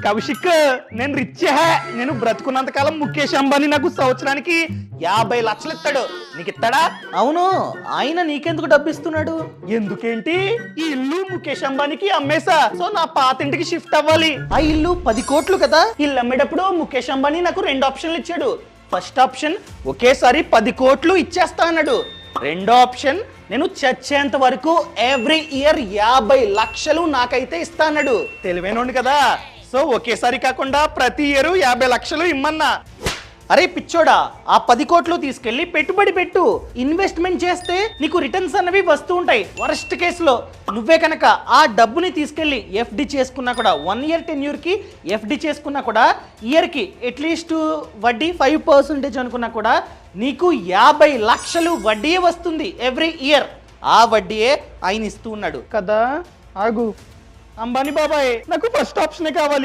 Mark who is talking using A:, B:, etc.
A: కౌశిక్, నేను రిచ్. నేను బ్రతుకున్నంత కాలం ముఖేష్ అంబానీ నాకు సంవత్సరానికి 50 లక్షలు ఇస్తాడు. నీకు ఇస్తాడా?
B: అవును, ఆయన నీకెందుకు డబ్బు ఇస్తున్నాడు?
A: ఎందుకేంటి, ఈ ఇల్లు ముఖేష్ అంబానీకి అమ్మేసా, సో నా పాత ఇంటికి షిఫ్ట్ అవ్వాలి.
B: ఆ ఇల్లు 10 కోట్లు కదా.
A: ఇల్లు అమ్మేటప్పుడు ముఖేష్ అంబానీ నాకు 2 ఆప్షన్లు ఇచ్చాడు. ఫస్ట్ ఆప్షన్, ఒకేసారి 10 కోట్లు ఇచ్చేస్తా అన్నాడు. రెండో ఆప్షన్, నేను చచ్చేంత వరకు ఎవ్రీ ఇయర్ 50 లక్షలు నాకైతే ఇస్తా అన్నాడు. తెలివైనోడు కదా, సో ఒకేసారి కాకుండా ప్రతి ఇయర్ 50 లక్షలు ఇమ్మన్నా.
B: అరే పిచ్చోడా, ఆ 10 కోట్లు తీసుకెళ్లి పెట్టుబడి పెట్టు. ఇన్వెస్ట్మెంట్ చేస్తే నీకు రిటర్న్స్ అన్నవి వస్తూ ఉంటాయి. వరస్ట్ కేసులో నువ్వే కనుక ఆ డబ్బుని తీసుకెళ్లి ఎఫ్డి చేసుకున్నా కూడా, 1 ఇయర్ టెన్యూర్ కి ఎఫ్డి చేసుకున్నా కూడా, ఇయర్ కి అట్లీస్ట్ వడ్డీ 5% అనుకున్నా కూడా నీకు 50 లక్షలు వడ్డీయే వస్తుంది ఎవ్రీ ఇయర్. ఆ వడ్డీయే ఆయన ఇస్తూ ఉన్నాడు
A: కదా. ఆగు అంబానీ బాబాయ్, నాకు ఫస్ట్ ఆప్షనే కావాలి.